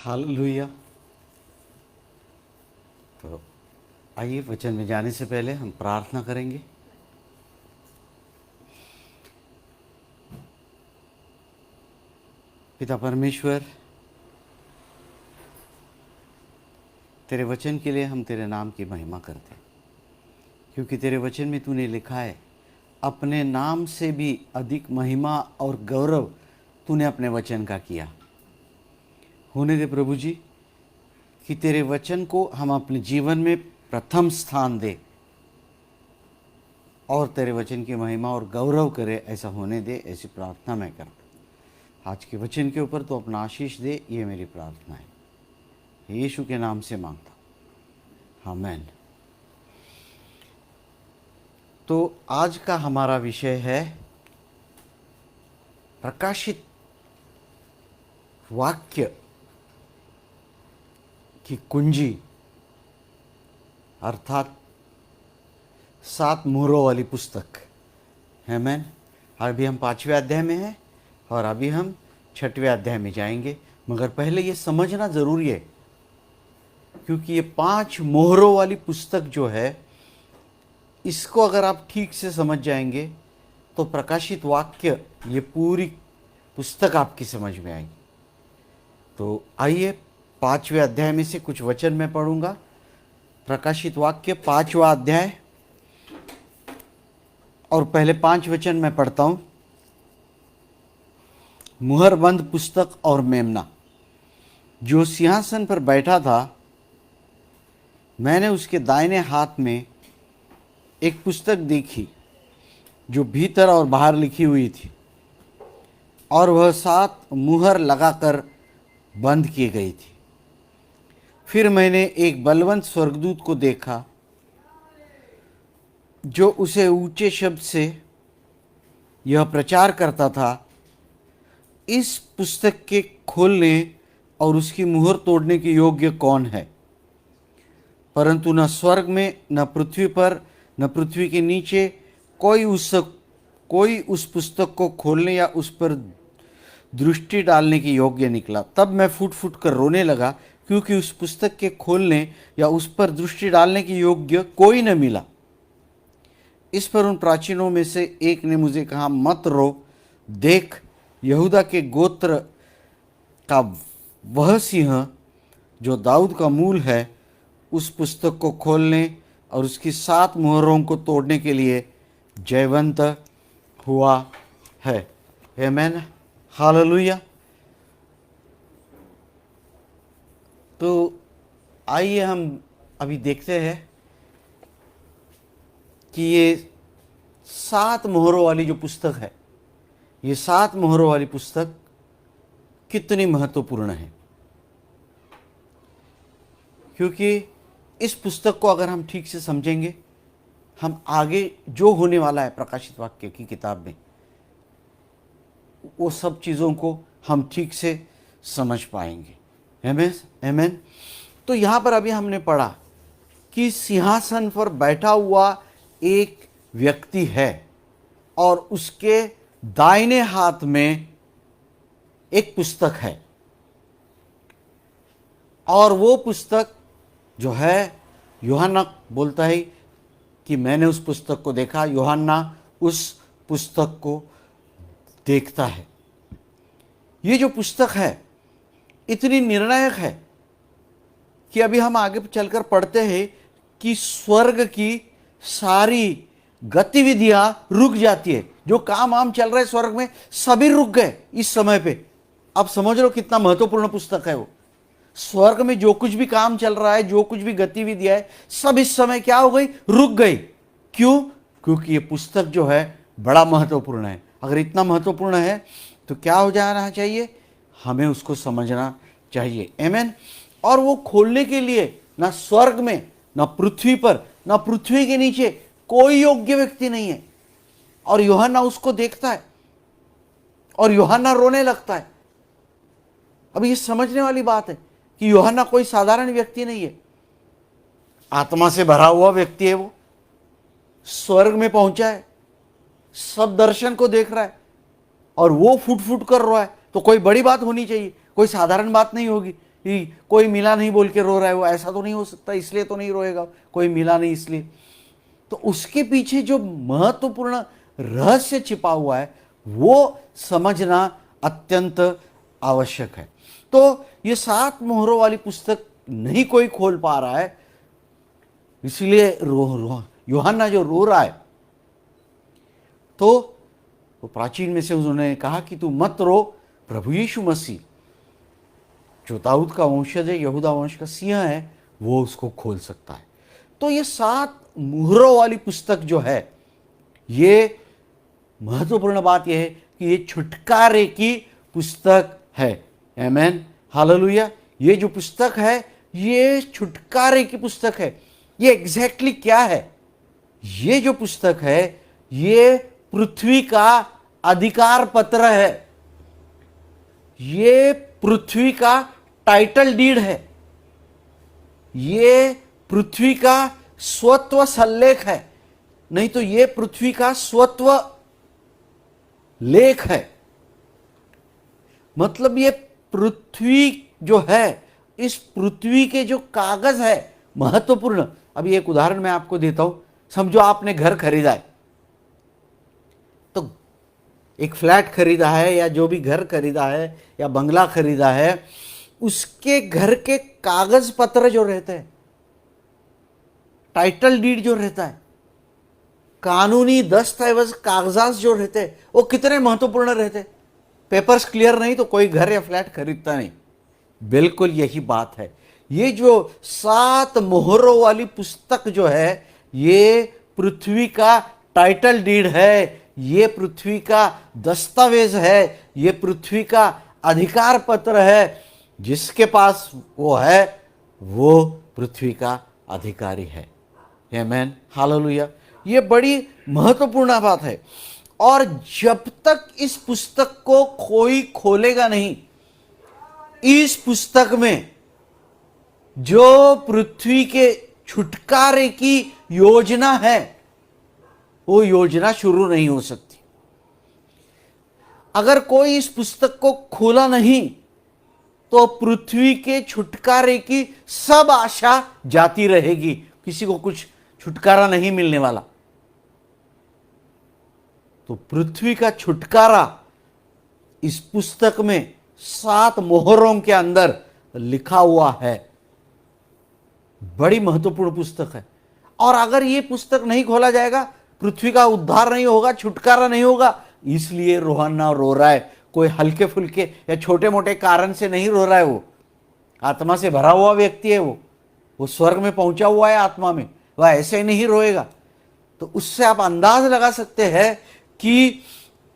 Hallelujah. तो आइए वचन में जाने से पहले हम प्रार्थना करेंगे। पिता परमेश्वर, तेरे वचन के लिए हम तेरे नाम की महिमा करते हैं, क्योंकि तेरे वचन में तूने लिखा है अपने नाम से भी अधिक महिमा और गौरव तूने अपने वचन का किया। होने दे प्रभु जी कि तेरे वचन को हम अपने जीवन में प्रथम स्थान दे और तेरे वचन की महिमा और गौरव करे, ऐसा होने दे, ऐसी प्रार्थना मैं करता हूँ। आज के वचन के ऊपर तो अपना आशीष दे, ये मेरी प्रार्थना है। यीशु के नाम से मांगता हूँ, आमीन। तो आज का हमारा विषय है प्रकाशित वाक्य की कुंजी, अर्थात 7 मोहरों वाली पुस्तक। आमीन। अभी हम 5वें अध्याय में हैं और अभी हम 6वें अध्याय में जाएंगे, मगर पहले ये समझना ज़रूरी है, क्योंकि ये 5 मोहरों वाली पुस्तक जो है, इसको अगर आप ठीक से समझ जाएंगे तो प्रकाशित वाक्य, ये पूरी पुस्तक आपकी समझ में आएगी। तो आइए 5वें अध्याय में से कुछ वचन मैं पढ़ूंगा। प्रकाशित वाक्य 5वां अध्याय और पहले 5 वचन मैं पढ़ता हूं। मुहरबंद पुस्तक और मेमना जो सिंहासन पर बैठा था, मैंने उसके दाहिने हाथ में एक पुस्तक देखी जो भीतर और बाहर लिखी हुई थी, और वह 7 मुहर लगाकर बंद की गई थी। फिर मैंने एक बलवंत स्वर्गदूत को देखा जो उसे ऊंचे शब्द से यह प्रचार करता था, इस पुस्तक के खोलने और उसकी मुहर तोड़ने के योग्य कौन है? परंतु न स्वर्ग में, न पृथ्वी पर, न पृथ्वी के नीचे कोई उस पुस्तक को खोलने या उस पर दृष्टि डालने के योग्य निकला। तब मैं फूट फूट कर रोने लगा, क्योंकि उस पुस्तक के खोलने या उस पर दृष्टि डालने के योग्य कोई न मिला। इस पर उन प्राचीनों में से एक ने मुझे कहा, मत रो, देख, यहूदा के गोत्र का वह सिंह जो दाऊद का मूल है, उस पुस्तक को खोलने और उसकी 7 मुहरों को तोड़ने के लिए जयवंत हुआ है। आमीन, हालेलुया। तो आइए हम अभी देखते हैं कि ये 7 मोहरों वाली जो पुस्तक है, ये 7 मोहरों वाली पुस्तक कितनी महत्वपूर्ण है। क्योंकि इस पुस्तक को अगर हम ठीक से समझेंगे, हम आगे जो होने वाला है प्रकाशित वाक्य की किताब में, वो सब चीज़ों को हम ठीक से समझ पाएंगे। आमीन, आमीन। तो यहाँ पर अभी हमने पढ़ा कि सिंहासन पर बैठा हुआ एक व्यक्ति है और उसके दाहिने हाथ में एक पुस्तक है, और वो पुस्तक जो है, यूहन्ना बोलता है कि मैंने उस पुस्तक को देखा। यूहन्ना उस पुस्तक को देखता है। ये जो पुस्तक है इतनी निर्णायक है कि अभी हम आगे चलकर पढ़ते हैं कि स्वर्ग की सारी गतिविधियां रुक जाती है। जो काम आम चल रहा है स्वर्ग में, सभी रुक गए इस समय पे। अब समझ लो कितना महत्वपूर्ण पुस्तक है वो। स्वर्ग में जो कुछ भी काम चल रहा है, जो कुछ भी गतिविधियां है, सब इस समय क्या हो गई? रुक गई। क्यों? क्योंकि ये पुस्तक जो है बड़ा महत्वपूर्ण है। अगर इतना महत्वपूर्ण है तो क्या हो जाना चाहिए? हमें उसको समझना चाहिए। आमीन। और वो खोलने के लिए ना स्वर्ग में, ना पृथ्वी पर, ना पृथ्वी के नीचे कोई योग्य व्यक्ति नहीं है। और यूहन्ना उसको देखता है और यूहन्ना रोने लगता है। अब ये समझने वाली बात है कि यूहन्ना कोई साधारण व्यक्ति नहीं है, आत्मा से भरा हुआ व्यक्ति है। वो स्वर्ग में पहुंचा है, सब दर्शन को देख रहा है और वो फुट फुट कर रहा है, तो कोई बड़ी बात होनी चाहिए, कोई साधारण बात नहीं होगी। कि कोई मिला नहीं बोल के रो रहा है, वो ऐसा तो नहीं हो सकता, इसलिए तो नहीं रोएगा, कोई मिला नहीं इसलिए। तो उसके पीछे जो महत्वपूर्ण रहस्य छिपा हुआ है वो समझना अत्यंत आवश्यक है। तो ये 7 मोहरों वाली पुस्तक नहीं कोई खोल पा रहा है, इसलिए यूहन्ना जो रो रहा है, तो प्राचीन में से उन्होंने कहा कि तू मत रो, प्रभु यीशु मसीह जो दाऊद का वंशज है, यहूदा वंश का सिंह है, वो उसको खोल सकता है। तो ये 7 मुहरों वाली पुस्तक जो है, ये महत्वपूर्ण बात यह है कि ये छुटकारे की पुस्तक है। आमेन, हालेलुया। ये जो पुस्तक है ये छुटकारे की पुस्तक है। ये एग्जैक्टली क्या है? ये जो पुस्तक है ये पृथ्वी का अधिकार पत्र है, ये पृथ्वी का टाइटल डीड है, ये पृथ्वी का स्वत्व सल्लेख है, नहीं तो ये पृथ्वी का स्वत्व लेख है। मतलब ये पृथ्वी जो है, इस पृथ्वी के जो कागज है महत्वपूर्ण। अभी एक उदाहरण मैं आपको देता हूं। समझो आपने घर खरीदा है, तो एक फ्लैट खरीदा है या जो भी घर खरीदा है या बंगला खरीदा है, उसके घर के कागज पत्र जो रहते हैं, टाइटल डीड जो रहता है, कानूनी दस्तावेज कागजात जो रहते हैं, वो कितने महत्वपूर्ण रहते हैं। पेपर्स क्लियर नहीं तो कोई घर या फ्लैट खरीदता नहीं। बिल्कुल यही बात है। ये जो 7 मोहरों वाली पुस्तक जो है ये पृथ्वी का टाइटल डीड है, ये पृथ्वी का दस्तावेज है, ये पृथ्वी का अधिकार पत्र है। जिसके पास वो है वो पृथ्वी का अधिकारी है। आमेन, हालेलुया। ये बड़ी महत्वपूर्ण बात है। और जब तक इस पुस्तक को कोई खोलेगा नहीं, इस पुस्तक में जो पृथ्वी के छुटकारे की योजना है वो योजना शुरू नहीं हो सकती। अगर कोई इस पुस्तक को खोला नहीं तो पृथ्वी के छुटकारे की सब आशा जाती रहेगी, किसी को कुछ छुटकारा नहीं मिलने वाला। तो पृथ्वी का छुटकारा इस पुस्तक में 7 मोहरों के अंदर लिखा हुआ है। बड़ी महत्वपूर्ण पुस्तक है। और अगर ये पुस्तक नहीं खोला जाएगा, पृथ्वी का उद्धार नहीं होगा, छुटकारा नहीं होगा। इसलिए यूहन्ना रो रहा है। कोई हल्के फुल्के या छोटे मोटे कारण से नहीं रो रहा है। वो आत्मा से भरा हुआ व्यक्ति है, वो स्वर्ग में पहुंचा हुआ है आत्मा में, वह ऐसे ही नहीं रोएगा। तो उससे आप अंदाज लगा सकते हैं कि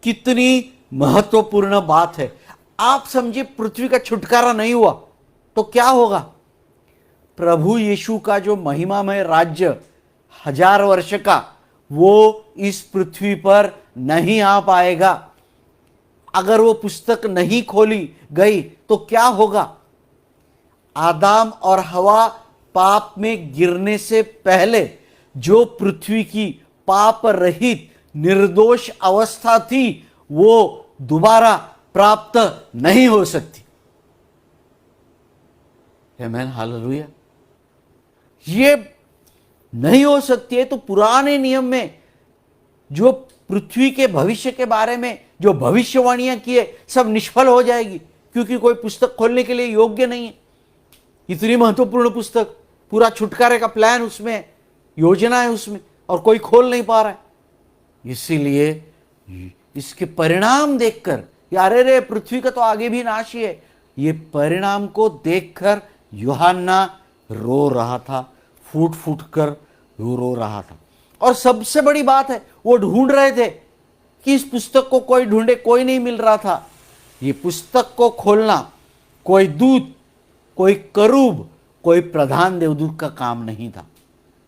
कितनी महत्वपूर्ण बात है। आप समझिए, पृथ्वी का छुटकारा नहीं हुआ तो क्या होगा? प्रभु यीशु का जो महिमामय राज्य 1000 वर्ष का, वो इस पृथ्वी पर नहीं आ पाएगा। अगर वो पुस्तक नहीं खोली गई तो क्या होगा? आदम और हवा पाप में गिरने से पहले जो पृथ्वी की पाप रहित निर्दोष अवस्था थी वो दोबारा प्राप्त नहीं हो सकती। आमेन, हालेलुया। ये नहीं हो सकती है तो पुराने नियम में जो पृथ्वी के भविष्य के बारे में जो भविष्यवाणियां किए सब निष्फल हो जाएगी, क्योंकि कोई पुस्तक खोलने के लिए योग्य नहीं है। इतनी महत्वपूर्ण पुस्तक, पूरा छुटकारे का प्लान उसमें, योजना है उसमें, और कोई खोल नहीं पा रहा है। इसीलिए इसके परिणाम देखकर, यार रे पृथ्वी का तो आगे भी नाश ही है, ये परिणाम को देखकर यूहन्ना रो रहा था, फूट फूट कर रो रहा था। और सबसे बड़ी बात है, वो ढूंढ रहे थे कि इस पुस्तक को कोई ढूंढे, कोई नहीं मिल रहा था। ये पुस्तक को खोलना कोई दूत, कोई करूब, कोई प्रधान देवदूत का काम नहीं था।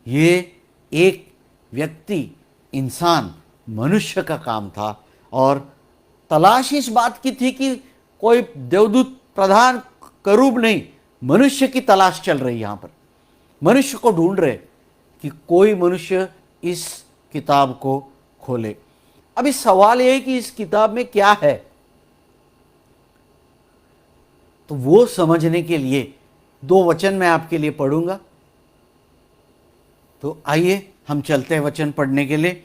ये एक व्यक्ति, इंसान, मनुष्य का काम था। और तलाश इस बात की थी कि कोई देवदूत, प्रधान, करूब नहीं, मनुष्य की तलाश चल रही। यहां पर मनुष्य को ढूंढ रहे कि कोई मनुष्य इस किताब को खोले। अभी सवाल यह है कि इस किताब में क्या है? तो वो समझने के लिए 2 वचन मैं आपके लिए पढ़ूंगा। तो आइए हम चलते हैं वचन पढ़ने के लिए।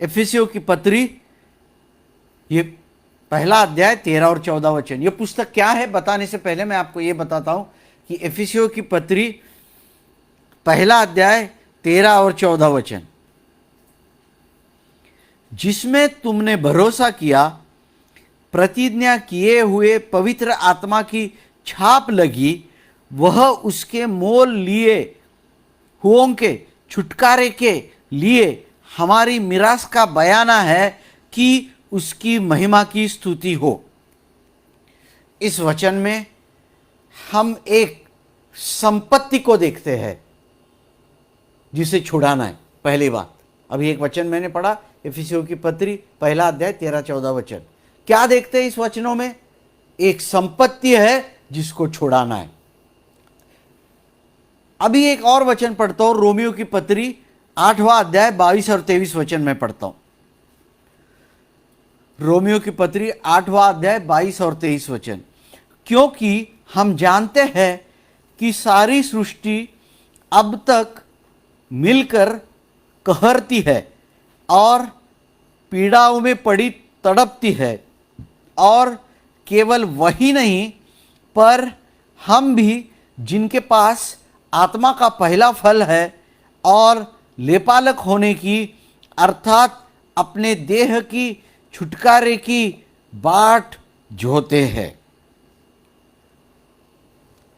इफिसियों की पत्री, ये पहला अध्याय 13 और 14 वचन। ये पुस्तक क्या है बताने से पहले मैं आपको ये बताता हूं कि इफिसियों की पत्री पहला अध्याय 13 और 14 वचन, जिसमें तुमने भरोसा किया, प्रतिज्ञा किए हुए पवित्र आत्मा की छाप लगी, वह उसके मोल लिए हुओं के छुटकारे के लिए हमारी मिरास का बयाना है कि उसकी महिमा की स्तुति हो। इस वचन में हम एक संपत्ति को देखते हैं जिसे छुड़ाना है। पहली बात, अभी एक वचन मैंने पढ़ा, इफिसियों की पत्री पहला अध्याय 13-14 वचन। क्या देखते हैं इस वचनों में? एक संपत्ति है जिसको छुड़ाना है। अभी एक और वचन पढ़ता हूं, रोमियो की पत्री 8वां अध्याय 22 और 23 वचन में पढ़ता हूं। रोमियो की पत्री 8वां अध्याय 22 और 23 वचन। क्योंकि हम जानते हैं कि सारी सृष्टि अब तक मिलकर कहरती है और पीड़ाओं में पड़ी तड़पती है, और केवल वही नहीं पर हम भी, जिनके पास आत्मा का पहला फल है और लेपालक होने की अर्थात अपने देह की छुटकारे की बाट जोते हैं।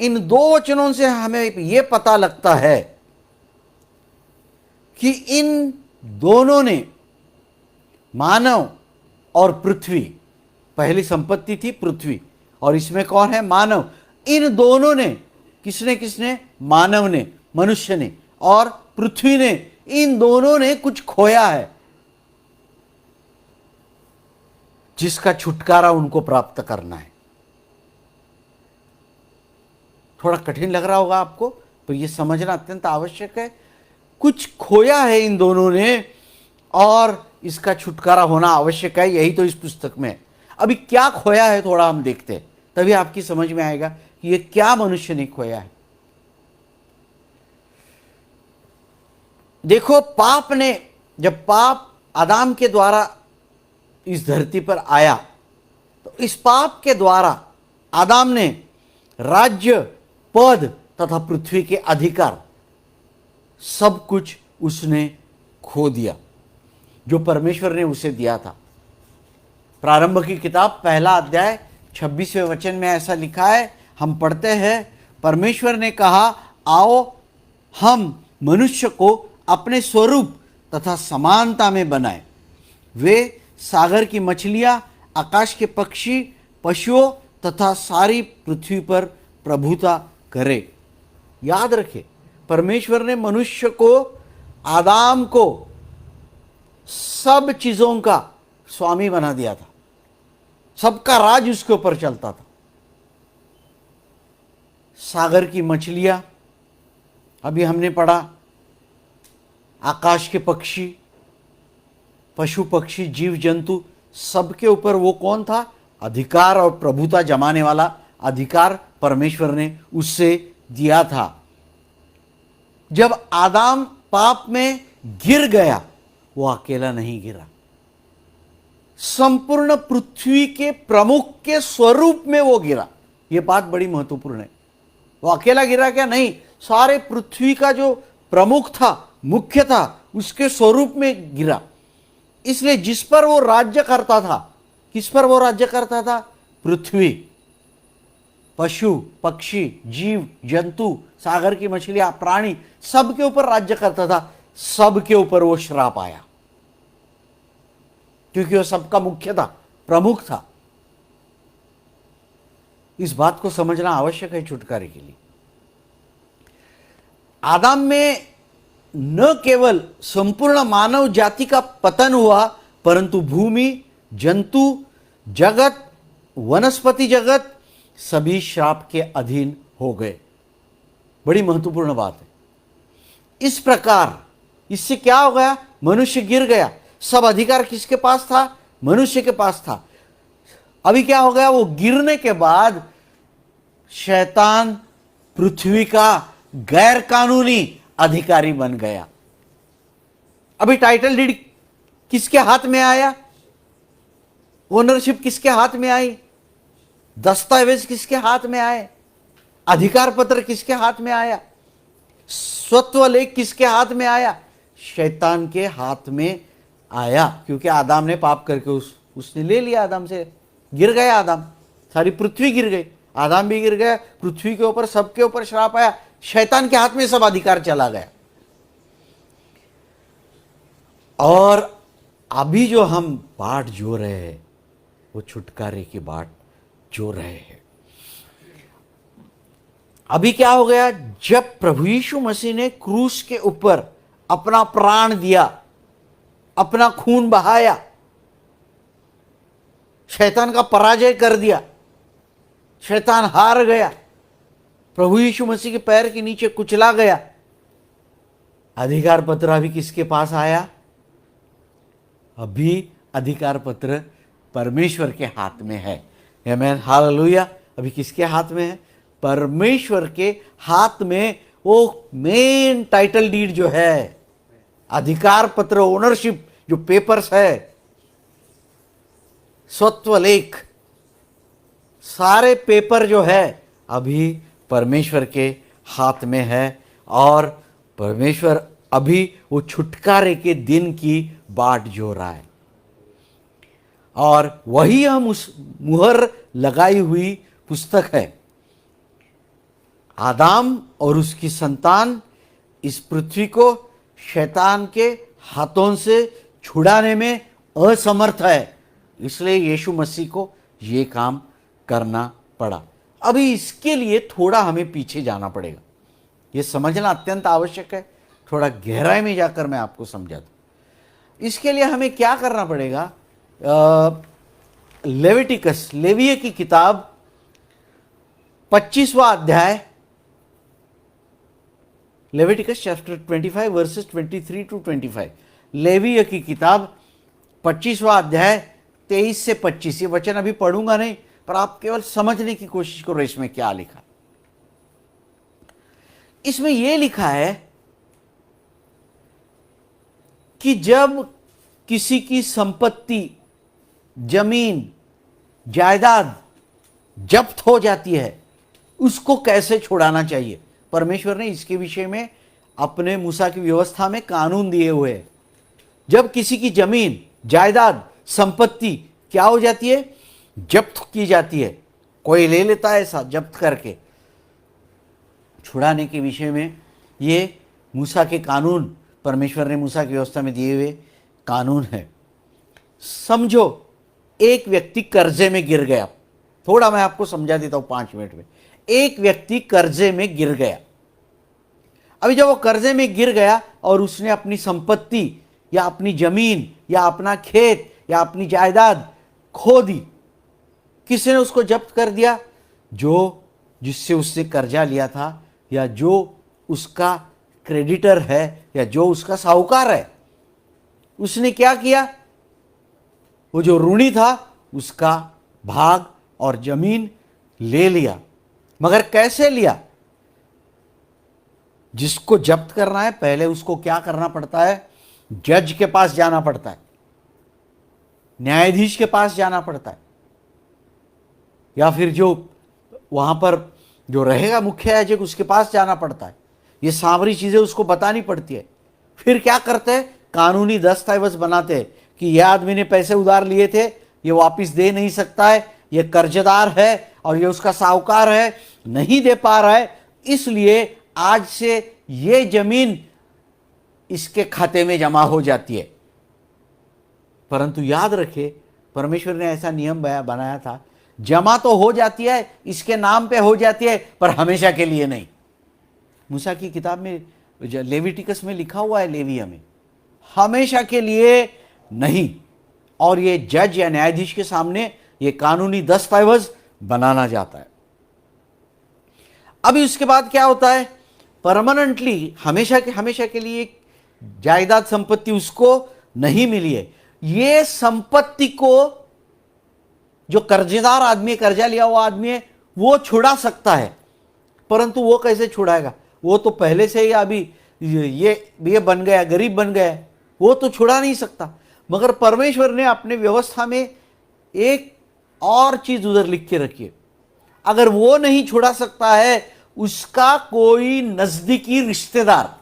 इन 2 वचनों से हमें यह पता लगता है कि इन दोनों ने, मानव और पृथ्वी, पहली संपत्ति थी पृथ्वी और इसमें कौन है? मानव। इन दोनों ने, किसने किसने? मानव ने, मनुष्य ने और पृथ्वी ने, इन दोनों ने कुछ खोया है जिसका छुटकारा उनको प्राप्त करना है। थोड़ा कठिन लग रहा होगा आपको, पर यह समझना अत्यंत आवश्यक है। कुछ खोया है इन दोनों ने और इसका छुटकारा होना आवश्यक है। यही तो इस पुस्तक में है। अभी क्या खोया है थोड़ा हम देखते हैं, तभी आपकी समझ में आएगा कि ये क्या मनुष्य ने खोया है। देखो, पाप ने, जब पाप आदम के द्वारा इस धरती पर आया, तो इस पाप के द्वारा आदम ने राज्य, पद तथा पृथ्वी के अधिकार सब कुछ उसने खो दिया जो परमेश्वर ने उसे दिया था। प्रारंभ की किताब पहला अध्याय 26वें वचन में ऐसा लिखा है, हम पढ़ते हैं, परमेश्वर ने कहा, आओ हम मनुष्य को अपने स्वरूप तथा समानता में बनाए, वे सागर की मछलियां, आकाश के पक्षी, पशुओं तथा सारी पृथ्वी पर प्रभुता करे। याद रखे, परमेश्वर ने मनुष्य को, आदम को सब चीजों का स्वामी बना दिया था, सबका राज उसके ऊपर चलता था। सागर की मछलियां, अभी हमने पढ़ा, आकाश के पक्षी, पशु पक्षी, जीव जंतु, सबके ऊपर वो कौन था? अधिकार और प्रभुता जमाने वाला अधिकार परमेश्वर ने उससे दिया था। जब आदम पाप में गिर गया, वो अकेला नहीं गिरा, संपूर्ण पृथ्वी के प्रमुख के स्वरूप में वो गिरा। ये बात बड़ी महत्वपूर्ण है। वो अकेला गिरा क्या? नहीं, सारे पृथ्वी का जो प्रमुख था, मुख्य था, उसके स्वरूप में गिरा। इसलिए जिस पर वो राज्य करता था, किस पर वो राज्य करता था? पृथ्वी, पशु पक्षी, जीव जंतु, सागर की मछलियां, प्राणी, सबके ऊपर राज्य करता था। सबके ऊपर वो श्राप आया क्योंकि वो सबका मुख्य था, प्रमुख था। इस बात को समझना आवश्यक है छुटकारे के लिए। आदम में न केवल संपूर्ण मानव जाति का पतन हुआ, परंतु भूमि, जंतु जगत, वनस्पति जगत सभी श्राप के अधीन हो गए। बड़ी महत्वपूर्ण बात है। इस प्रकार इससे क्या हो गया? मनुष्य गिर गया। सब अधिकार किसके पास था? मनुष्य के पास था। अभी क्या हो गया? वो गिरने के बाद शैतान पृथ्वी का गैर कानूनी अधिकारी बन गया। अभी टाइटल डीड किसके हाथ में आया? ओनरशिप किसके हाथ में आई? दस्तावेज किसके हाथ में आए? अधिकार पत्र किसके हाथ में आया? स्वत्व लेख किसके हाथ में आया? शैतान के हाथ में आया, क्योंकि आदम ने पाप करके उसने ले लिया। आदम से गिर गया आदम, सारी पृथ्वी गिर गई, आदम भी गिर गया, पृथ्वी के ऊपर सबके ऊपर श्राप आया, शैतान के हाथ में सब अधिकार चला गया। और अभी जो हम बाट जो रहे हैं वो छुटकारे की बाट जो रहे हैं। अभी क्या हो गया? जब प्रभु यीशु मसीह ने क्रूस के ऊपर अपना प्राण दिया, अपना खून बहाया, शैतान का पराजय कर दिया, शैतान हार गया, प्रभु यीशु मसीह के पैर के नीचे कुचला गया, अधिकार पत्र अभी किसके पास आया? अभी अधिकार पत्र परमेश्वर के हाथ में है। आमीन, हालेलुया। अभी किसके हाथ में है? परमेश्वर के हाथ में। वो मेन टाइटल डीड जो है, अधिकार पत्र, ओनरशिप जो पेपर्स है, स्वत्व लेख, सारे पेपर जो है अभी परमेश्वर के हाथ में है। और परमेश्वर अभी वो छुटकारे के दिन की बाट जो रहा है, और वही हम उस मुहर लगाई हुई पुस्तक है। आदम और उसकी संतान इस पृथ्वी को शैतान के हाथों से छुड़ाने में असमर्थ है, इसलिए यीशु मसीह को ये काम करना पड़ा। अभी इसके लिए थोड़ा हमें पीछे जाना पड़ेगा, ये समझना अत्यंत आवश्यक है। थोड़ा गहराई में जाकर मैं आपको समझाता हूं। इसके लिए हमें क्या करना पड़ेगा? लेविटिकस, लेविय की किताब 25वां अध्याय, लेविटिकस चैप्टर 25 वर्सेस 23 टू 25, लेविय की किताब 25वां अध्याय 23 से 25। ये वचन अभी पढ़ूंगा नहीं, पर आप केवल समझने की कोशिश करो इसमें क्या लिखा। इसमें यह लिखा है कि जब किसी की संपत्ति, जमीन, जायदाद जब्त हो जाती है, उसको कैसे छुड़ाना चाहिए। परमेश्वर ने इसके विषय में अपने मूसा की व्यवस्था में कानून दिए हुए हैं। जब किसी की जमीन, जायदाद, संपत्ति क्या हो जाती है? जब्त की जाती है, कोई ले लेता है ऐसा जब्त करके, छुड़ाने के विषय में ये मूसा के कानून, परमेश्वर ने मूसा की व्यवस्था में दिए हुए कानून है। समझो एक व्यक्ति कर्जे में गिर गया, थोड़ा मैं आपको समझा देता हूं 5 मिनट में। एक व्यक्ति कर्जे में गिर गया। अभी जब वो कर्जे में गिर गया और उसने अपनी संपत्ति या अपनी जमीन या अपना खेत या अपनी जायदाद खो दी, किसी ने उसको जब्त कर दिया, जो जिससे उसने कर्जा लिया था, या जो उसका क्रेडिटर है, या जो उसका साहूकार है, उसने क्या किया? वो जो ऋणी था उसका भाग और जमीन ले लिया। मगर कैसे लिया? जिसको जब्त करना है पहले उसको क्या करना पड़ता है? जज के पास जाना पड़ता है, न्यायाधीश के पास जाना पड़ता है, या फिर जो वहां पर जो रहेगा मुख्य याजक उसके पास जाना पड़ता है। ये सारी चीजें उसको बतानी पड़ती है। फिर क्या करते हैं? कानूनी दस्तावेज बनाते हैं कि यह आदमी ने पैसे उधार लिए थे, ये वापस दे नहीं सकता है, ये कर्जदार है और ये उसका साहूकार है, नहीं दे पा रहा है, इसलिए आज से ये जमीन इसके खाते में जमा हो जाती है। परंतु याद रखे, परमेश्वर ने ऐसा नियम बनाया था, जमा तो हो जाती है, इसके नाम पे हो जाती है, पर हमेशा के लिए नहीं। मूसा की किताब में, लेविटिकस में लिखा हुआ है, लेविया में, हमेशा के लिए नहीं। और ये जज या न्यायाधीश के सामने ये कानूनी दस्तावेज बनाना जाता है। अभी उसके बाद क्या होता है? परमानेंटली, हमेशा के लिए जायदाद संपत्ति उसको नहीं मिली है। ये संपत्ति को जो कर्जेदार आदमी, कर्जा लिया हुआ आदमी है, वो छुड़ा सकता है, परंतु वो कैसे छुड़ाएगा? वो तो पहले से ही अभी ये बन गया, गरीब बन गया, वो तो छुड़ा नहीं सकता। मगर परमेश्वर ने अपने व्यवस्था में एक और चीज उधर लिख के रखी है, अगर वो नहीं छुड़ा सकता है, उसका कोई नजदीकी रिश्तेदार,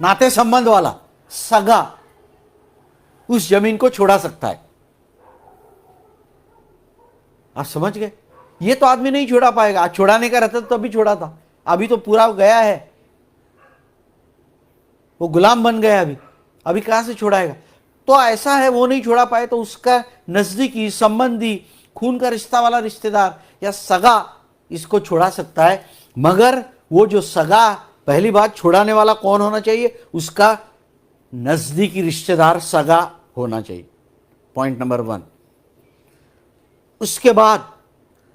नाते संबंध वाला, सगा उस जमीन को छुड़ा सकता है। आप समझ गए? ये तो आदमी नहीं छुड़ा पाएगा। आज छुड़ाने का रहता तो अभी छुड़ा था, अभी तो पूरा गया है, वो गुलाम बन गया। अभी कहां से छुड़ाएगा? तो ऐसा है, वो नहीं छुड़ा पाए तो उसका नजदीकी संबंधी, खून का रिश्ता वाला रिश्तेदार या सगा इसको छुड़ा सकता है। मगर वो जो सगा, पहली बात छुड़ाने वाला कौन होना चाहिए? उसका नजदीकी रिश्तेदार, सगा होना चाहिए, पॉइंट नंबर 1। उसके बाद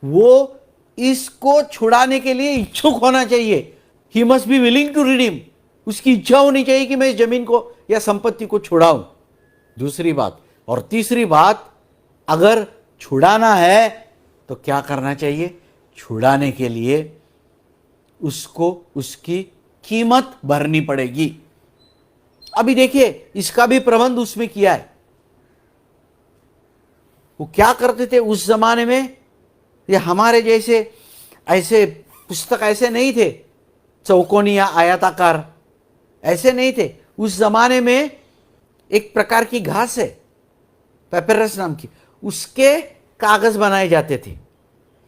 वो इसको छुड़ाने के लिए इच्छुक होना चाहिए। He must be willing to redeem. उसकी इच्छा होनी चाहिए कि मैं इस जमीन को या संपत्ति को छुड़ाऊं। दूसरी बात। और तीसरी बात, अगर छुड़ाना है तो क्या करना चाहिए? छुड़ाने के लिए उसको उसकी कीमत भरनी पड़ेगी। अभी देखिए, इसका भी प्रबंध उसमें किया है। वो क्या करते थे उस जमाने में? ये हमारे जैसे ऐसे पुस्तक ऐसे नहीं थे, चौकोनी या आयताकार ऐसे नहीं थे। उस जमाने में एक प्रकार की घास है, पेपरस नाम की, उसके कागज बनाए जाते थे,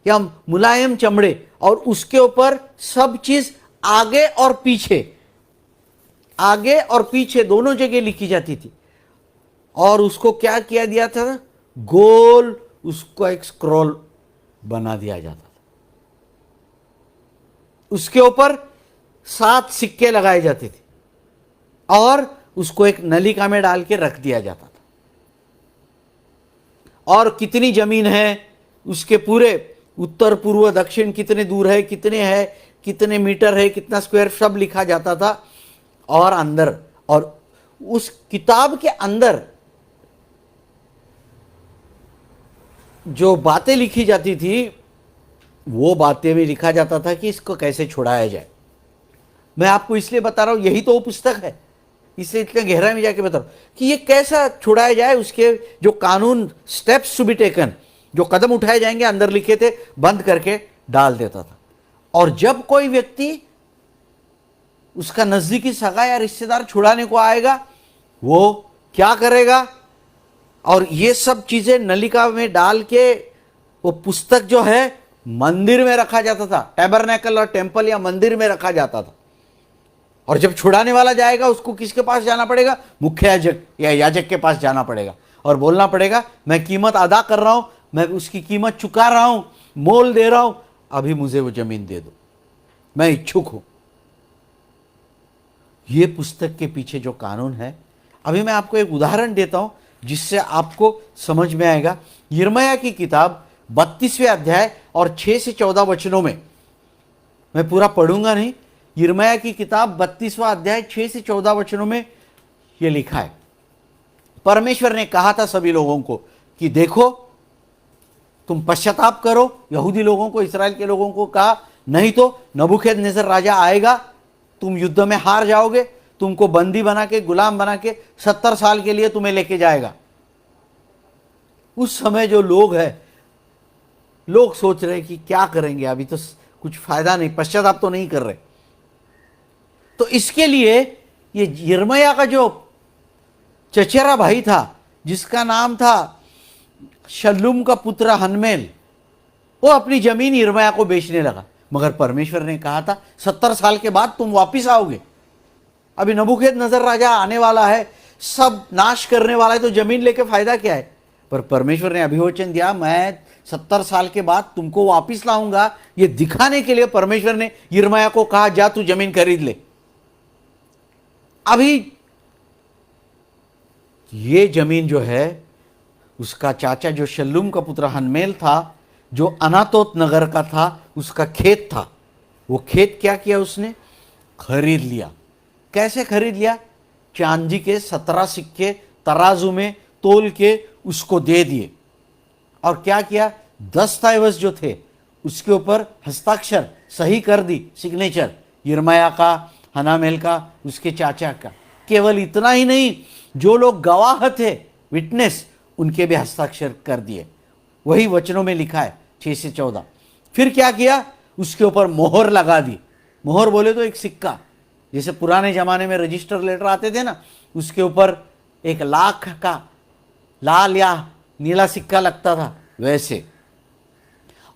या मुलायम चमड़े, और उसके ऊपर सब चीज आगे और पीछे दोनों जगह लिखी जाती थी। और उसको क्या किया दिया था? गोल उसको एक स्क्रॉल बना दिया जाता था, उसके ऊपर 7 सिक्के लगाए जाते थे और उसको एक नलिका में डाल के रख दिया जाता था। और कितनी जमीन है, उसके पूरे उत्तर पूर्व दक्षिण कितने दूर है, कितने मीटर है, कितना स्क्वायर, सब लिखा जाता था। और अंदर, और उस किताब के अंदर जो बातें लिखी जाती थी, वो बातें में लिखा जाता था कि इसको कैसे छुड़ाया जाए। मैं आपको इसलिए बता रहा हूं, यही तो वो पुस्तक है, इसलिए इतने गहराई में जाके बता रहा हूं कि ये कैसा छुड़ाया जाए। उसके जो कानून, स्टेप्स टू बी टेकन, जो कदम उठाए जाएंगे, अंदर लिखे थे, बंद करके डाल देता था। और जब कोई व्यक्ति उसका नजदीकी सगा या रिश्तेदार छुड़ाने को आएगा, वो क्या करेगा? और ये सब चीजें नलिका में डाल के, वो पुस्तक जो है मंदिर में रखा जाता था, टैबरनेकल और टेम्पल या मंदिर में रखा जाता था। और जब छुड़ाने वाला जाएगा, उसको किसके पास जाना पड़ेगा? मुख्य याजक या याजक के पास जाना पड़ेगा और बोलना पड़ेगा, मैं कीमत अदा कर रहा हूं, मैं उसकी कीमत चुका रहा हूं, मोल दे रहा हूं, अभी मुझे वो जमीन दे दो, मैं इच्छुक हूं। ये पुस्तक के पीछे जो कानून है, अभी मैं आपको एक उदाहरण देता हूं जिससे आपको समझ में आएगा। यिर्मयाह की किताब 32वें अध्याय और 6 से 14 वचनों में, मैं पूरा पढ़ूंगा नहीं, यिर्मयाह की किताब 32वां अध्याय 6 से 14 वचनों में यह लिखा है। परमेश्वर ने कहा था सभी लोगों को कि देखो, तुम पश्चाताप करो। यहूदी लोगों को, इस्राएल के लोगों को कहा, नहीं तो नबूकदनेस्सर राजा आएगा, तुम युद्ध में हार जाओगे, तुमको बंदी बना के, गुलाम बना के 70 साल के लिए तुम्हें लेके जाएगा। उस समय जो लोग हैं, लोग सोच रहे कि क्या करेंगे, अभी तो कुछ फायदा नहीं, पश्चाताप तो नहीं कर रहे। तो इसके लिए ये यिर्मयाह का जो चचेरा भाई था, जिसका नाम था शल्लूम का पुत्र हनमेल, वो अपनी जमीन यिर्मयाह को बेचने लगा। मगर परमेश्वर ने कहा था 70 साल के बाद तुम वापिस आओगे, अभी नबूकदनेस्सर राजा आने वाला है, सब नाश करने वाला है, तो जमीन लेके फायदा क्या है? पर परमेश्वर ने अभिवचन दिया, मैं 70 साल के बाद तुमको वापिस लाऊंगा। ये दिखाने के लिए परमेश्वर ने यिर्मयाह को कहा, जा तू जमीन खरीद ले। अभी ये जमीन जो है, उसका चाचा जो शल्लूम का पुत्र हनमेल था, जो अनातोत नगर का था, उसका खेत था। वो खेत क्या किया उसने? खरीद लिया। कैसे खरीद लिया? चांदी के 17 सिक्के तराजू में तोल के उसको दे दिए। और क्या किया? दस्तावेज जो थे उसके ऊपर हस्ताक्षर सही कर दी, सिग्नेचर यिर्मयाह का, हनामेल का, उसके चाचा का। केवल इतना ही नहीं, जो लोग गवाह थे, विटनेस, उनके भी हस्ताक्षर कर दिए। वही वचनों में लिखा है 6 से 14। फिर क्या किया, उसके ऊपर मोहर लगा दी। मोहर बोले तो एक सिक्का, जैसे पुराने जमाने में रजिस्टर लेटर आते थे ना, उसके ऊपर 1,00,000 का लाल या नीला सिक्का लगता था, वैसे।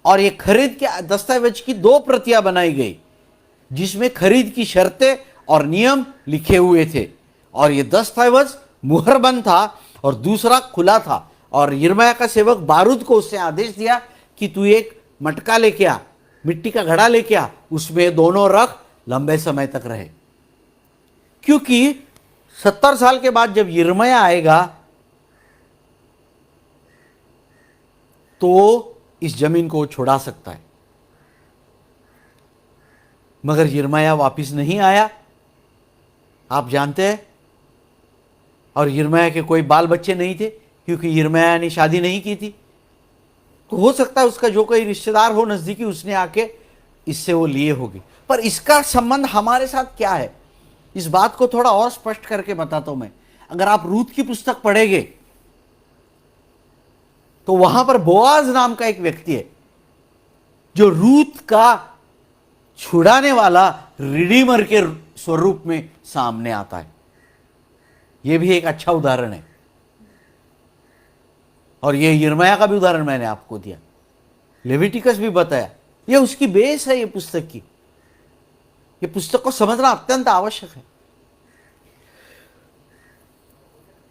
और ये खरीद के दस्तावेज की 2 प्रतियां बनाई गई, जिसमें खरीद की शर्तें और नियम लिखे हुए थे। और ये दस्तावेज मुहरबंद था और दूसरा खुला था। और यिर्मयाह का सेवक बारूद को उसने आदेश दिया कि तू एक मटका लेके आ, मिट्टी का घड़ा लेके आ, उसमें दोनों रख, लंबे समय तक रहे। क्योंकि 70 साल के बाद जब यिर्मयाह आएगा तो इस जमीन को छुड़ा सकता है। मगर यिर्मयाह वापिस नहीं आया, आप जानते हैं। और यिर्मयाह के कोई बाल बच्चे नहीं थे, क्योंकि यिर्मयाह ने शादी नहीं की थी। तो हो सकता है उसका जो कोई रिश्तेदार हो नजदीकी, उसने आके इससे वो लिए होगी। पर इसका संबंध हमारे साथ क्या है, इस बात को थोड़ा और स्पष्ट करके बताता हूं मैं। अगर आप रूत की पुस्तक पढ़ेंगे तो वहां पर बोआज नाम का एक व्यक्ति है, जो रूत का छुड़ाने वाला, रिडीमर के स्वरूप में सामने आता है। यह भी एक अच्छा उदाहरण है। और यह यिर्मयाह का भी उदाहरण मैंने आपको दिया, लेविटिकस भी बताया। यह उसकी बेस है, ये पुस्तक की। ये पुस्तक को समझना अत्यंत आवश्यक है।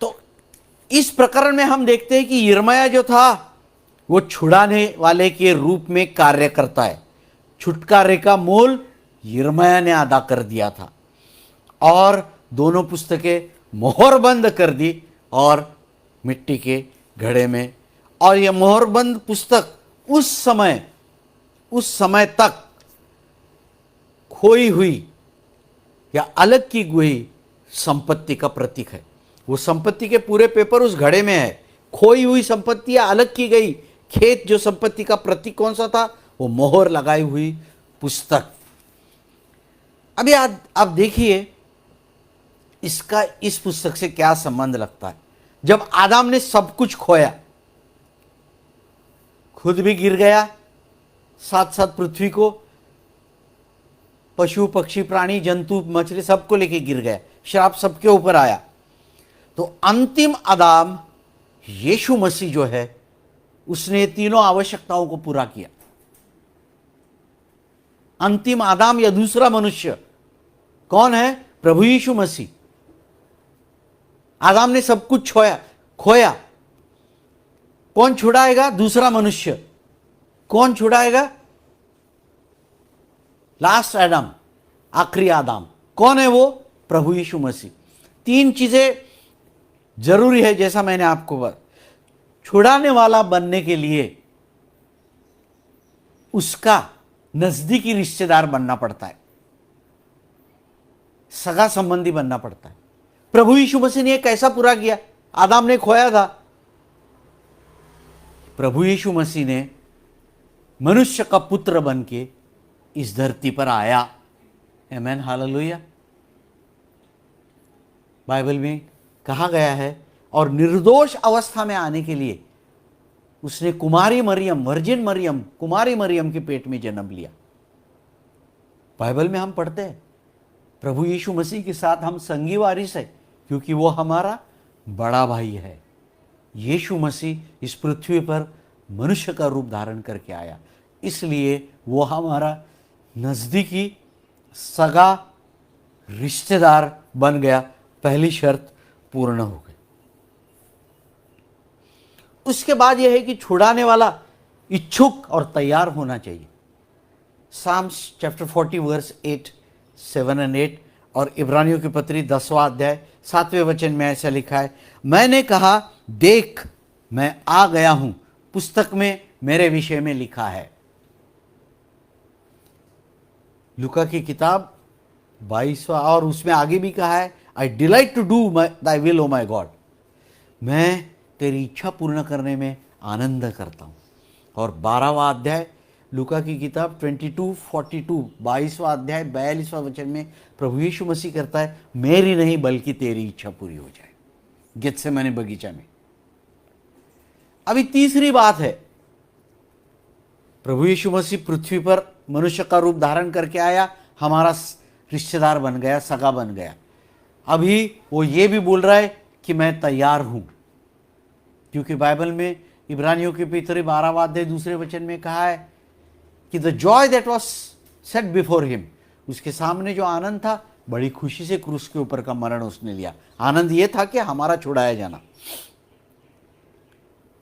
तो इस प्रकरण में हम देखते हैं कि यिर्मयाह जो था वो छुड़ाने वाले के रूप में कार्य करता है। छुटकारे का मूल यिर्मयाह ने अदा कर दिया था और दोनों पुस्तकें मोहरबंद कर दी और मिट्टी के घड़े में। और यह मोहरबंद पुस्तक उस समय तक खोई हुई या अलग की हुई संपत्ति का प्रतीक है। वो संपत्ति के पूरे पेपर उस घड़े में है। खोई हुई संपत्ति या अलग की गई खेत, जो संपत्ति का प्रतीक कौन सा था, वो मोहर लगाई हुई पुस्तक। अभी आप देखिए इसका इस पुस्तक से क्या संबंध लगता है। जब आदम ने सब कुछ खोया, खुद भी गिर गया, साथ साथ पृथ्वी को, पशु पक्षी प्राणी जंतु मछली सबको लेके गिर गया, श्राप सबके ऊपर आया। तो अंतिम आदम यीशु मसीह जो है, उसने तीनों आवश्यकताओं को पूरा किया। अंतिम आदम या दूसरा मनुष्य कौन है? प्रभु यीशु मसीह। आदम ने सब कुछ खोया। कौन छुड़ाएगा? दूसरा मनुष्य। कौन छुड़ाएगा? लास्ट एडम, आखिरी आदम। कौन है वो? प्रभु यीशु मसीह। 3 चीजें जरूरी है, जैसा मैंने आपको छुड़ाने वाला बनने के लिए उसका नजदीकी रिश्तेदार बनना पड़ता है, सगा संबंधी बनना पड़ता है। प्रभु यीशु मसीह ने कैसा पूरा किया? आदम ने खोया था, प्रभु यीशु मसीह ने मनुष्य का पुत्र बन के इस धरती पर आया। आमेन, हालेलुया। बाइबल में कहा गया है, और निर्दोष अवस्था में आने के लिए उसने कुमारी मरियम, वर्जिन मरियम, कुमारी मरियम के पेट में जन्म लिया। बाइबल में हम पढ़ते हैं प्रभु यीशु मसीह के साथ हम संगी वारिस है, क्योंकि वो हमारा बड़ा भाई है। यीशु मसीह इस पृथ्वी पर मनुष्य का रूप धारण करके आया, इसलिए वो हमारा नजदीकी सगा रिश्तेदार बन गया। पहली शर्त पूर्ण हो गई। उसके बाद यह है कि छुड़ाने वाला इच्छुक और तैयार होना चाहिए। साम्स चैप्टर 40 वर्स 8, 7 और 8 और इब्रानियों की पत्री 10वां अध्याय 7वें वचन में ऐसा लिखा है, मैंने कहा देख मैं आ गया हूं, पुस्तक में मेरे विषय में लिखा है। लूका की किताब 22वां, और उसमें आगे भी कहा है, I delight to do thy will O my God. मैं तेरी इच्छा पूर्ण करने में आनंद करता हूं। और 12वां अध्याय लूका की किताब 22:42, 22वां अध्याय 42वां वचन में प्रभु यीशु मसीह करता है, मेरी नहीं बल्कि तेरी इच्छा पूरी हो जाए, गेत्सेमनी बगीचा में। अभी तीसरी बात है, प्रभु यीशु मसीह पृथ्वी पर मनुष्य का रूप धारण करके आया, हमारा रिश्तेदार बन गया, सगा बन गया। अभी वो ये भी बोल रहा है कि मैं तैयार हूं, क्योंकि बाइबल में इब्रानियों के पत्री 12वां अध्याय 2 वचन में कहा है कि the Joy that was set before him, उसके सामने जो आनंद था, बड़ी खुशी से क्रूस के ऊपर का मरण उसने लिया। आनंद यह था कि हमारा छुड़ाया जाना।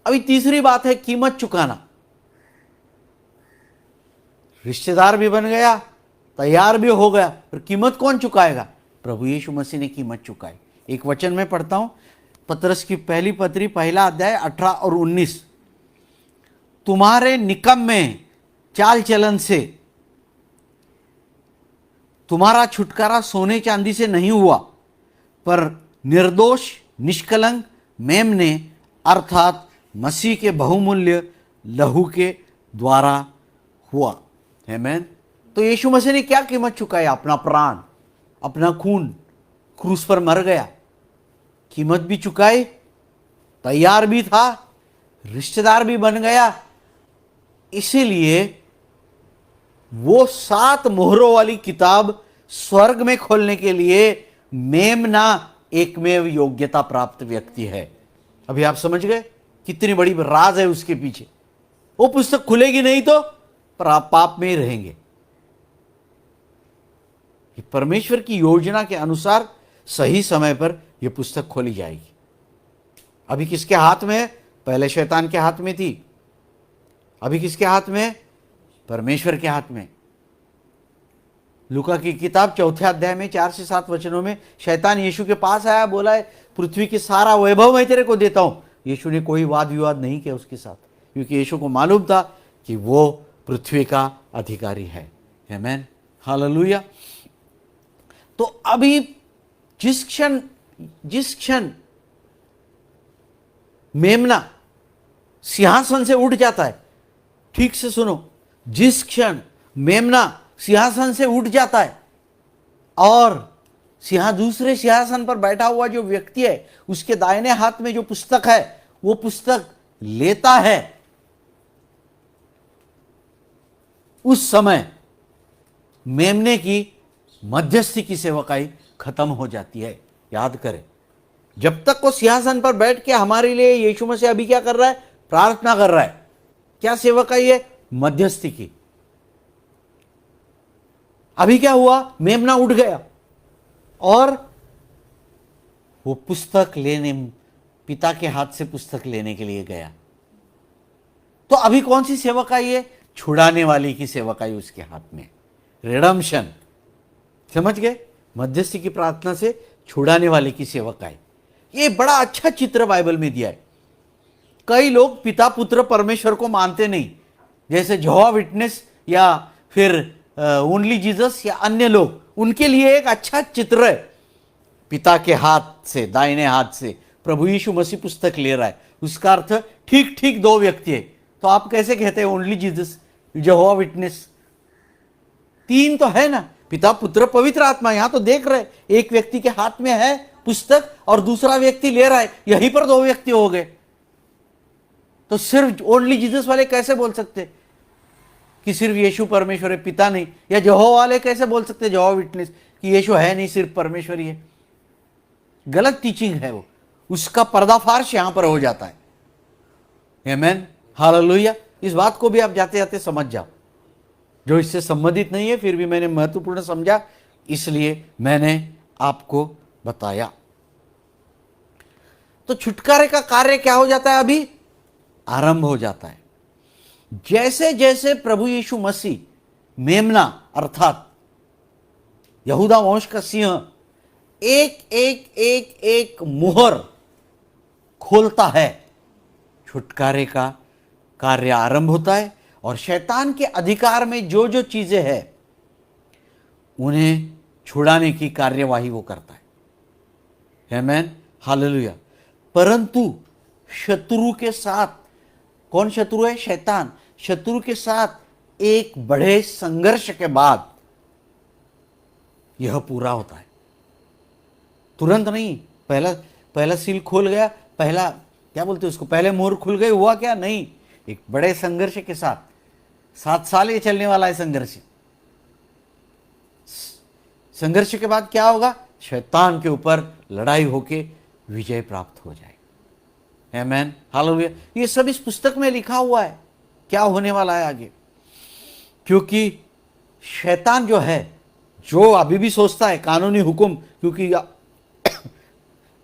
अभी तीसरी बात है कीमत चुकाना। रिश्तेदार भी बन गया, तैयार भी हो गया, पर कीमत कौन चुकाएगा? प्रभु यीशु मसीह ने कीमत चुकाई। एक वचन में पढ़ता हूं, पतरस की पहली पत्री 1 अध्याय 18 और 19, तुम्हारे निकम्मे चाल चलन से तुम्हारा छुटकारा सोने चांदी से नहीं हुआ, पर निर्दोष निष्कलंक मेमने अर्थात मसीह के बहुमूल्य लहू के द्वारा हुआ। आमीन। तो यीशु मसीह ने क्या कीमत चुकाई? अपना प्राण, अपना खून, क्रूस पर मर गया, कीमत भी चुकाई, तैयार भी था, रिश्तेदार भी बन गया। इसीलिए वो 7 मोहरों वाली किताब स्वर्ग में खोलने के लिए मेमना एकमेव योग्यता प्राप्त व्यक्ति है। अभी आप समझ गए कितनी बड़ी राज है उसके पीछे। वो पुस्तक खुलेगी नहीं तो पर आप पाप में ही रहेंगे। परमेश्वर की योजना के अनुसार सही समय पर यह पुस्तक खोली जाएगी। अभी किसके हाथ में है? पहले शैतान के हाथ में थी, अभी किसके हाथ में है? परमेश्वर के हाथ में। लूका की किताब 4 अध्याय में 4 से 7 वचनों में शैतान यीशु के पास आया, बोला है पृथ्वी की सारा वैभव मैं तेरे को देता हूं। यीशु ने कोई वाद विवाद नहीं किया उसके साथ, क्योंकि यीशु को मालूम था कि वो पृथ्वी का अधिकारी है। आमीन, हालेलुया। तो अभी जिस क्षण मेमना सिंहासन से उठ जाता है, ठीक से सुनो, जिस क्षण मेमना सिंहासन से उठ जाता है और दूसरे सिंहासन पर बैठा हुआ जो व्यक्ति है उसके दाहिने हाथ में जो पुस्तक है वो पुस्तक लेता है, उस समय मेमने की मध्यस्थी की सेवकाई खत्म हो जाती है। याद करें, जब तक वो सिंहासन पर बैठ के हमारे लिए यीशु मसीह अभी क्या कर रहा है? प्रार्थना कर रहा है। क्या सेवकाई है? मध्यस्थी की। अभी क्या हुआ? मेमना उठ गया और वो पुस्तक लेने, पिता के हाथ से पुस्तक लेने के लिए गया। तो अभी कौन सी सेवकाई है? छुड़ाने वाली की सेवकाई उसके हाथ में, रिडम्पशन। समझ गए? मध्यस्थी की प्रार्थना से छुड़ाने वाले की सेवकाई। ये बड़ा अच्छा चित्र बाइबल में दिया है। कई लोग पिता पुत्र परमेश्वर को मानते नहीं, जैसे यहोवा विटनेस या फिर ओनली जीसस या अन्य लोग, उनके लिए एक अच्छा चित्र है। पिता के हाथ से, दाहिने हाथ से प्रभु यीशु मसीह पुस्तक ले रहा है, उसका अर्थ ठीक ठीक 2 व्यक्ति है। तो आप कैसे कहते हैं ओनली जीसस, यहोवा विटनेस? 3 तो है ना, पिता पुत्र पवित्र आत्मा। यहां तो देख रहे, एक व्यक्ति के हाथ में है पुस्तक और दूसरा व्यक्ति ले रहा है, यहीं पर 2 व्यक्ति हो गए। तो सिर्फ ओनली जीसस वाले कैसे बोल सकते कि सिर्फ यीशु परमेश्वर है, पिता नहीं? या यहोवा वाले कैसे बोल सकते, यहोवा विटनेस, कि यीशु है नहीं, सिर्फ परमेश्वर ही है? गलत टीचिंग है वो, उसका पर्दाफाश यहां पर हो जाता है। आमीन, हालेलुया। इस बात को भी आप जाते जाते समझ जाओ। जो इससे संबंधित नहीं है, फिर भी मैंने महत्वपूर्ण समझा, इसलिए मैंने आपको बताया। तो छुटकारे का कार्य क्या हो जाता है? अभी आरंभ हो जाता है। जैसे जैसे प्रभु यीशु मसीह मेमना अर्थात यहूदा वंश का सिंह एक एक एक एक मुहर खोलता है, छुटकारे का कार्य आरंभ होता है। और शैतान के अधिकार में जो जो चीजें हैं उन्हें छुड़ाने की कार्यवाही वो करता है। आमीन, हालेलुया। परंतु शत्रु के साथ, कौन शत्रु है? शैतान। शत्रु के साथ एक बड़े संघर्ष के बाद यह पूरा होता है। तुरंत नहीं, पहला पहला सील खोल गया, पहला क्या बोलते उसको, पहले मोहर खुल गई, हुआ क्या? नहीं, एक बड़े संघर्ष के साथ 7 साल ये चलने वाला है संघर्ष। संघर्ष के बाद क्या होगा? शैतान के ऊपर लड़ाई होके विजय प्राप्त हो जाएगी। आमीन, हालेलुया। ये सब इस पुस्तक में लिखा हुआ है क्या होने वाला है आगे, क्योंकि शैतान जो है, जो अभी भी सोचता है कानूनी हुक्म, क्योंकि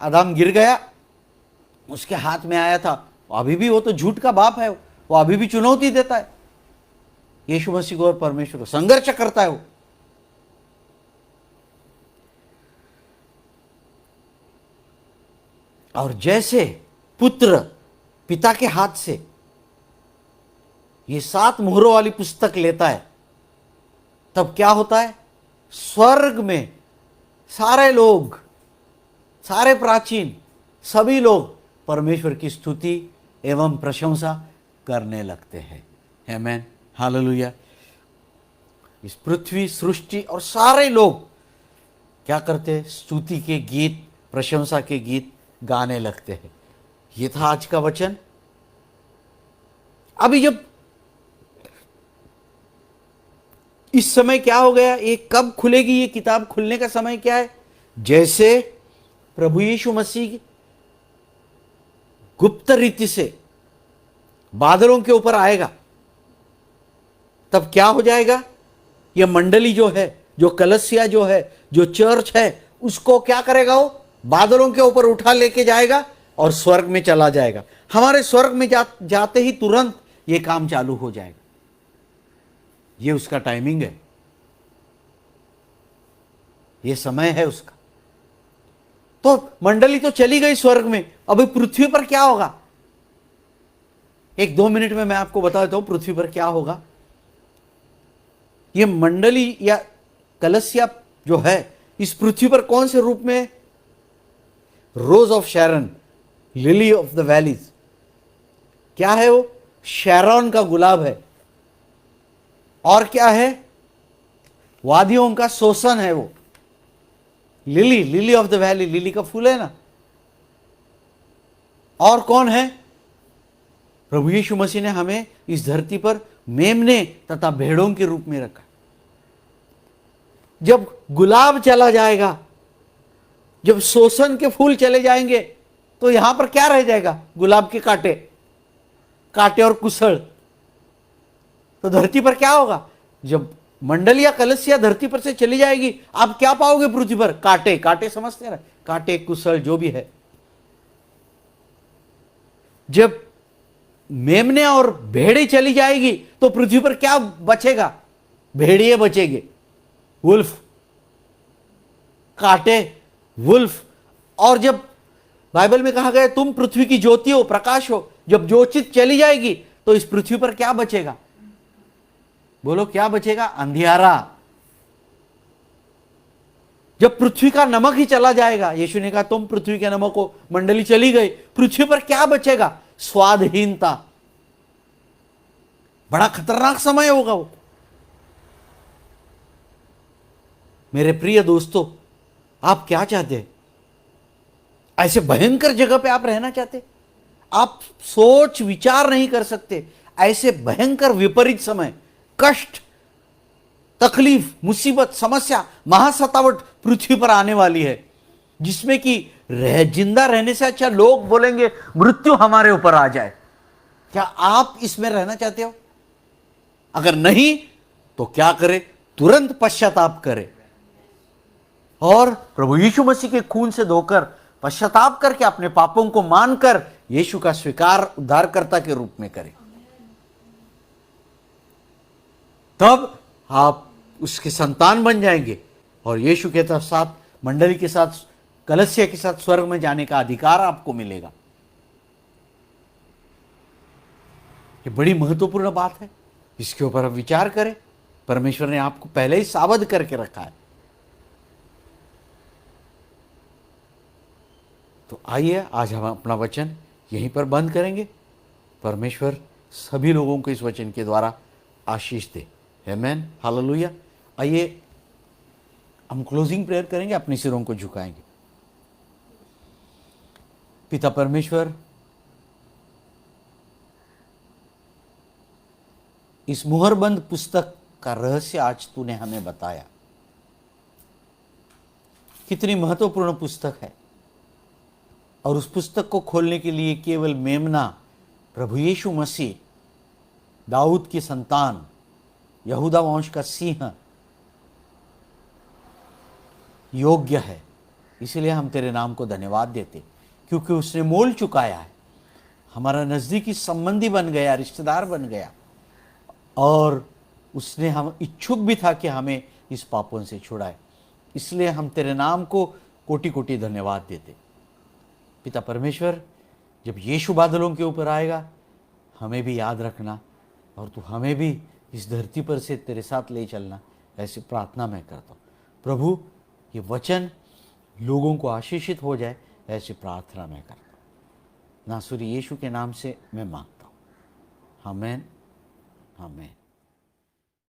आदम गिर गया, उसके हाथ में आया था, अभी भी वो तो झूठ का बाप है, वो अभी भी चुनौती देता है यीशु मसीह को और परमेश्वर को, संघर्ष करता है वो। और जैसे पुत्र पिता के हाथ से ये 7 मुहरों वाली पुस्तक लेता है, तब क्या होता है? स्वर्ग में सारे लोग, सारे प्राचीन, सभी लोग परमेश्वर की स्तुति एवं प्रशंसा करने लगते हैं। आमीन, हालेलुया। इस पृथ्वी, सृष्टि और सारे लोग क्या करते हैं? स्तुति के गीत, प्रशंसा के गीत गाने लगते हैं। ये था आज का वचन। अभी जब इस समय क्या हो गया, ये कब खुलेगी ये किताब? खुलने का समय क्या है? जैसे प्रभु यीशु मसीह गुप्त रीति से बादलों के ऊपर आएगा, तब क्या हो जाएगा? यह मंडली जो है, जो कलसिया जो है, जो चर्च है, उसको क्या करेगा? वो बादलों के ऊपर उठा लेके जाएगा और स्वर्ग में चला जाएगा। हमारे स्वर्ग में जाते ही तुरंत ये काम चालू हो जाएगा। ये उसका टाइमिंग है, ये समय है उसका। तो मंडली तो चली गई स्वर्ग में, अभी पृथ्वी पर क्या होगा? 1-2 मिनट में मैं आपको बता देता हूं पृथ्वी पर क्या होगा। ये मंडली या कलसिया जो है, इस पृथ्वी पर कौन से रूप में? रोज of Sharon, lily of the valleys. क्या है वो? शैरॉन का गुलाब है। और क्या है? वादियों का शोषण है वो। Lily, lily of the valley, lily का फूल है ना। और कौन है? प्रभु यीशु मसीह ने हमें इस धरती पर मेमने तथा भेड़ों के रूप में रखा। जब गुलाब चला जाएगा, जब शोषण के फूल चले जाएंगे, तो यहां पर क्या रह जाएगा? गुलाब के कांटे, कांटे और कुसड़। तो धरती पर क्या होगा? जब मंडल या कलसिया धरती पर से चली जाएगी, आप क्या पाओगे पृथ्वी पर? कांटे, कांटे समझते हैं ना, कांटे, कुसड़ जो भी है। जब मेमने और भेड़े चली जाएगी, तो पृथ्वी पर क्या बचेगा? भेड़िए बचेंगे, वुल्फ, कांटे, वुल्फ। और जब बाइबल में कहा गया तुम पृथ्वी की ज्योति हो, प्रकाश हो, जब ज्योति चली जाएगी, तो इस पृथ्वी पर क्या बचेगा? बोलो क्या बचेगा? अंधियारा। जब पृथ्वी का नमक ही चला जाएगा, यीशु ने कहा तुम पृथ्वी के नमक हो, मंडली चली गई, पृथ्वी पर क्या बचेगा? स्वादहीनता। बड़ा खतरनाक समय होगा वो। मेरे प्रिय दोस्तों, आप क्या चाहते हैं? ऐसे भयंकर जगह पे आप रहना चाहते? आप सोच विचार नहीं कर सकते, ऐसे भयंकर विपरीत समय, कष्ट, तकलीफ, मुसीबत, समस्या, महासतावट पृथ्वी पर आने वाली है, जिसमें कि जिंदा रहने से अच्छा लोग बोलेंगे मृत्यु हमारे ऊपर आ जाए। क्या आप इसमें रहना चाहते हो? अगर नहीं तो क्या करें? तुरंत पश्चाताप करें और प्रभु यीशु मसीह के खून से धोकर पश्चाताप करके अपने पापों को मानकर यीशु का स्वीकार उद्धारकर्ता के रूप में करें। तब आप उसके संतान बन जाएंगे और यीशु के साथ, मंडली के साथ, कलसिया के साथ स्वर्ग में जाने का अधिकार आपको मिलेगा। ये बड़ी महत्वपूर्ण बात है, इसके ऊपर आप विचार करें। परमेश्वर ने आपको पहले ही सावध करके रखा है। तो आइए आज हम अपना वचन यहीं पर बंद करेंगे। परमेश्वर सभी लोगों को इस वचन के द्वारा आशीष दे। आमीन, हालेलुया। आइए हम क्लोजिंग प्रेयर करेंगे, अपने सिरों को झुकाएंगे। पिता परमेश्वर, इस मुहरबंद पुस्तक का रहस्य आज तूने हमें बताया। कितनी महत्वपूर्ण पुस्तक है, और उस पुस्तक को खोलने के लिए केवल मेमना प्रभु यीशु मसीह, दाऊद की संतान, यहूदा वंश का सिंह योग्य है। इसलिए हम तेरे नाम को धन्यवाद देते, क्योंकि उसने मोल चुकाया है, हमारा नज़दीकी संबंधी बन गया, रिश्तेदार बन गया, और उसने हम इच्छुक भी था कि हमें इस पापों से छुड़ाए। इसलिए हम तेरे नाम को कोटि कोटि धन्यवाद देते। पिता परमेश्वर, जब यीशु बादलों के ऊपर आएगा, हमें भी याद रखना, और तू हमें भी इस धरती पर से तेरे साथ ले चलना, ऐसी प्रार्थना मैं करता हूँ। प्रभु, ये वचन लोगों को आशीषित हो जाए, ऐसी प्रार्थना मैं करता हूँ। नासुरी यीशु के नाम से मैं मांगता हूँ। आमीन, आमीन।